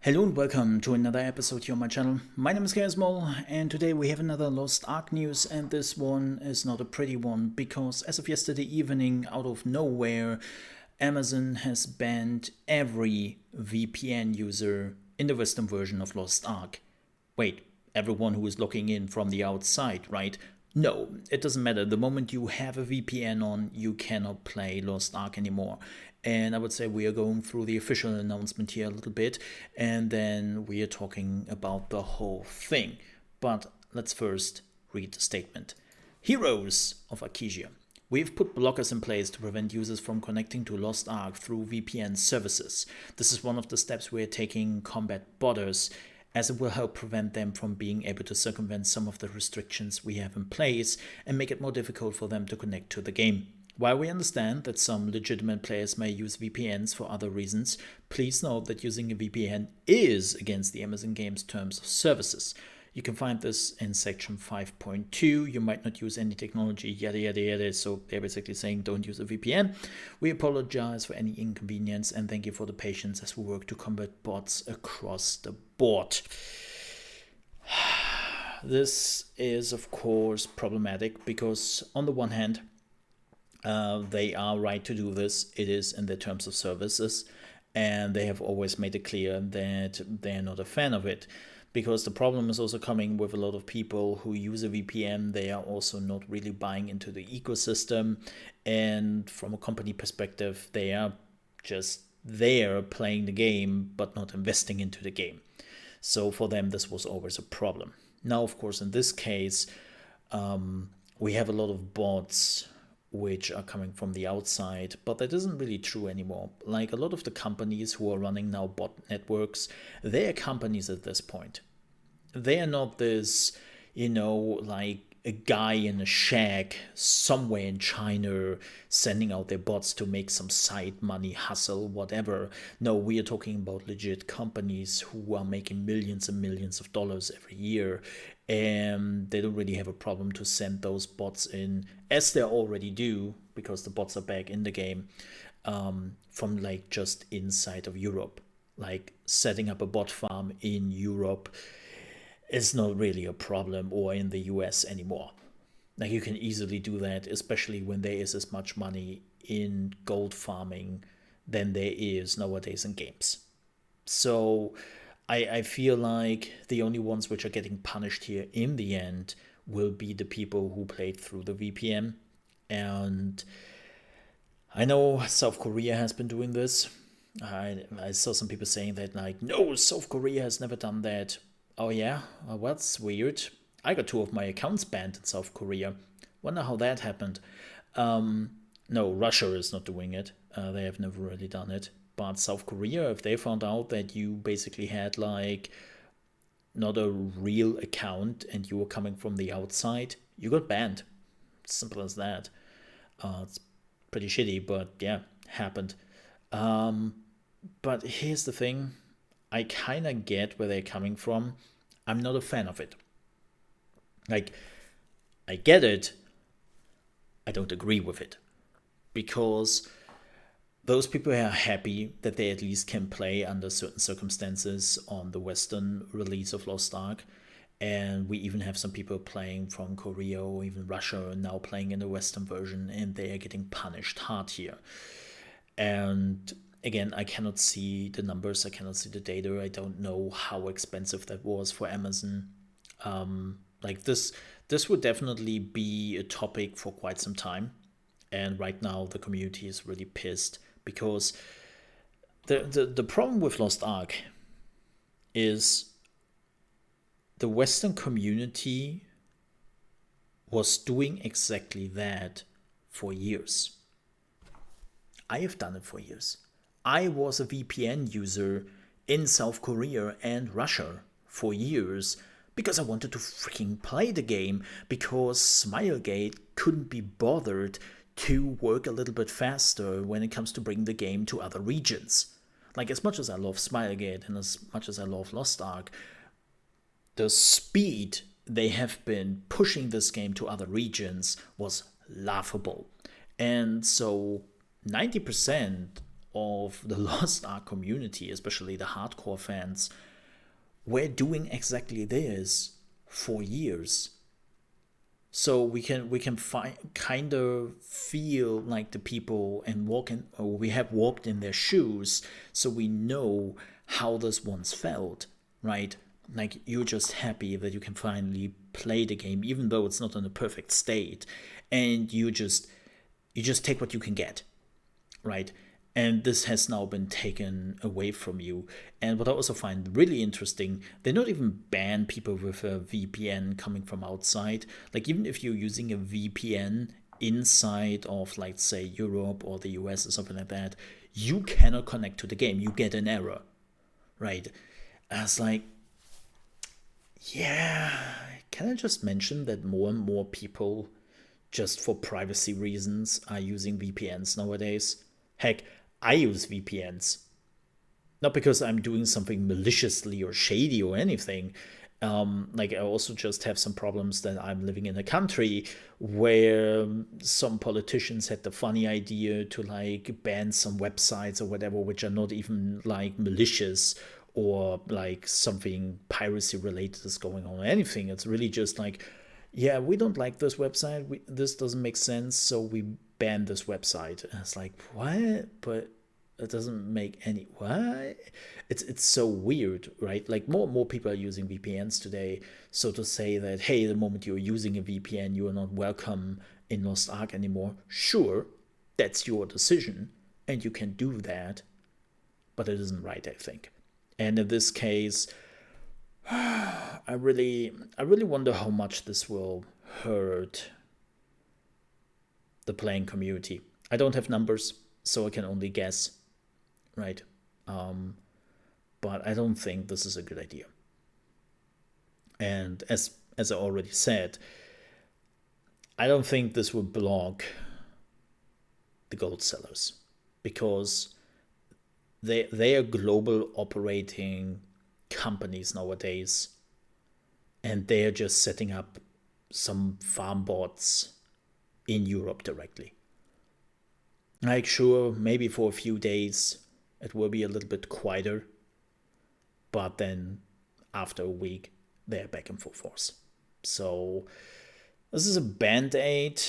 Hello and welcome to another episode here on my channel. My name is Mole, and today we have another Lost Ark news, and this one is not a pretty one because as of yesterday evening, out of nowhere, Amazon has banned every VPN user in the Western version of Lost Ark. Wait, everyone who is logging in from the outside, right? No, it doesn't matter. The moment you have a VPN on, you cannot play Lost Ark anymore. And I would say we are going through the official announcement here a little bit, and then we are talking about the whole thing. But let's first read the statement. Heroes of Arkesia. We've put blockers in place to prevent users from connecting to Lost Ark through VPN services. This is one of the steps we're taking combat botters, as it will help prevent them from being able to circumvent some of the restrictions we have in place and make it more difficult for them to connect to the game. While we understand that some legitimate players may use VPNs for other reasons, please note that using a VPN is against the Amazon Game's terms of services. You can find this in section 5.2. You might not use any technology, yada yada yada. So they're basically saying don't use a VPN. We apologize for any inconvenience and thank you for the patience as we work to combat bots across the board. This is, of course, problematic because on the one hand, they are right to do this. It is in their terms of services, and they have always made it clear that they're not a fan of it. Because the problem is also coming with a lot of people who use a VPN. They are also not really buying into the ecosystem. And from a company perspective, they are just there playing the game, but not investing into the game. So for them, this was always a problem. Now, of course, in this case, we have a lot of bots which are coming from the outside, but that isn't really true anymore. Like a lot of the companies who are running now bot networks, they are companies at this point. They are not this, like a guy in a shack somewhere in China sending out their bots to make some side money, hustle, whatever. No, we are talking about legit companies who are making millions and millions of dollars every year, and they don't really have a problem to send those bots in, as they already do, because the bots are back in the game, from like just inside of Europe. Like setting up a bot farm in Europe is not really a problem, or in the US anymore. Like you can easily do that, especially when there is as much money in gold farming than there is nowadays in games. So I feel like the only ones which are getting punished here in the end will be the people who played through the VPN. And I know South Korea has been doing this. I saw some people saying that, like, no, South Korea has never done that. Oh yeah? Well, that's weird. I got 2 of my accounts banned in South Korea. Wonder how that happened. No, Russia is not doing it. They have never really done it. But South Korea, if they found out that you basically had like not a real account and you were coming from the outside, you got banned. Simple as that. It's pretty shitty, but yeah, happened. But here's the thing. I kind of get where they're coming from. I'm not a fan of it. Like, I get it. I don't agree with it. Because those people are happy that they at least can play under certain circumstances on the Western release of Lost Ark. And we even have some people playing from Korea or even Russia now playing in the Western version, and they are getting punished hard here. And again, I cannot see the numbers, I cannot see the data, I don't know how expensive that was for Amazon. Like this would definitely be a topic for quite some time. And right now the community is really pissed because the problem with Lost Ark is the Western community was doing exactly that for years. I have done it for years. I was a VPN user in South Korea and Russia for years because I wanted to freaking play the game, because Smilegate couldn't be bothered to work a little bit faster when it comes to bringing the game to other regions. Like, as much as I love Smilegate and as much as I love Lost Ark, the speed they have been pushing this game to other regions was laughable. And so 90% of the Lost Ark community, especially the hardcore fans, were doing exactly this for years. So we can kind of feel like the people and walk in, or we have walked in their shoes, so we know how this once felt, right? Like, you're just happy that you can finally play the game, even though it's not in a perfect state, and you just take what you can get, right? And this has now been taken away from you. And what I also find really interesting, they not even ban people with a VPN coming from outside. Like, even if you're using a VPN inside of, like, say, Europe or the US or something like that, you cannot connect to the game. You get an error, right? I was like, yeah, can I just mention that more and more people, just for privacy reasons, are using VPNs nowadays? Heck, I use VPNs. Not because I'm doing something maliciously or shady or anything. Like, I also just have some problems that I'm living in a country where some politicians had the funny idea to, like, ban some websites or whatever, which are not even, like, malicious or like something piracy related is going on or anything. It's really just like, yeah, we don't like this website. This doesn't make sense, so we ban this website. And it's like, what? But it doesn't make any what? It's so weird, right? Like, more and more people are using VPNs today. So to say that, hey, the moment you're using a VPN, you are not welcome in Lost Ark anymore. Sure, that's your decision, and you can do that, but it isn't right, I think. And in this case, I really wonder how much this will hurt the playing community. I don't have numbers, so I can only guess, right? But I don't think this is a good idea. And as I already said, I don't think this will block the gold sellers, because they are global operating companies nowadays, and they are just setting up some farm bots in Europe directly. Like, sure, maybe for a few days it will be a little bit quieter, but then after a week they're back in full force. So this is a band-aid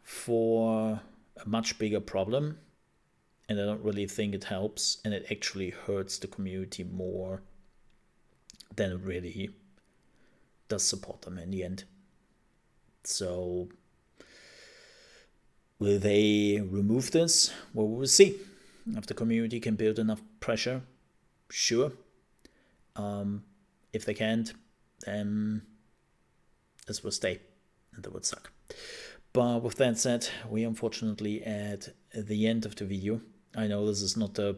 for a much bigger problem, and I don't really think it helps, and it actually hurts the community more than it really does support them in the end. So will they remove this? Well, we'll see. If the community can build enough pressure, sure. If they can't, then this will stay, and that would suck. But with that said, we unfortunately at the end of the video. I know this is not the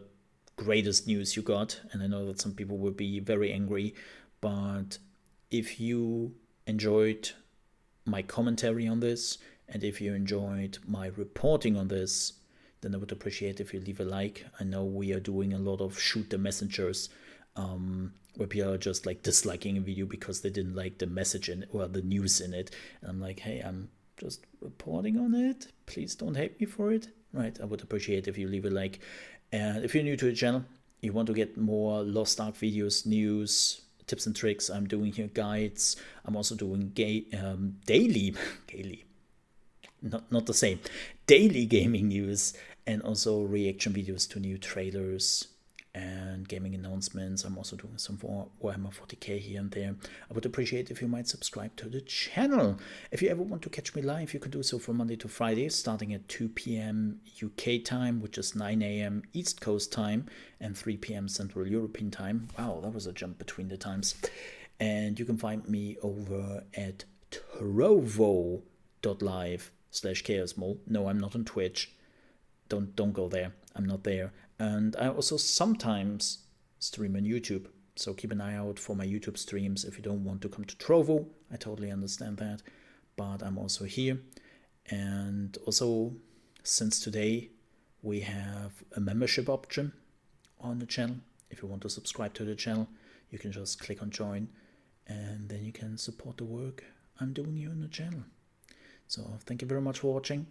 greatest news you got, and I know that some people will be very angry, but if you enjoyed my commentary on this, and if you enjoyed my reporting on this, then I would appreciate if you leave a like. I know we are doing a lot of shoot the messengers, where people are just like disliking a video because they didn't like the message in it, or the news in it. And I'm like, hey, I'm just reporting on it. Please don't hate me for it. Right? I would appreciate if you leave a like. And if you're new to the channel, you want to get more Lost Ark videos, news, tips and tricks, I'm doing here guides. I'm also doing daily, not the same, daily gaming news, and also reaction videos to new trailers and gaming announcements. I'm also doing some Warhammer 40k here and there. I would appreciate if you might subscribe to the channel. If you ever want to catch me live, you can do so from Monday to Friday, starting at 2 p.m. UK time, which is 9 a.m. East Coast time, and 3 p.m. Central European time. Wow, that was a jump between the times. And you can find me over at trovo.live/chaosmole. No, I'm not on Twitch. Don't go there. I'm not there. And I also sometimes stream on YouTube, so keep an eye out for my YouTube streams. If you don't want to come to Trovo, I totally understand that, but I'm also here. And also, since today, we have a membership option on the channel. If you want to subscribe to the channel, you can just click on join, and then you can support the work I'm doing here on the channel. So thank you very much for watching.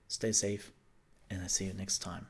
Stay safe, and I see you next time.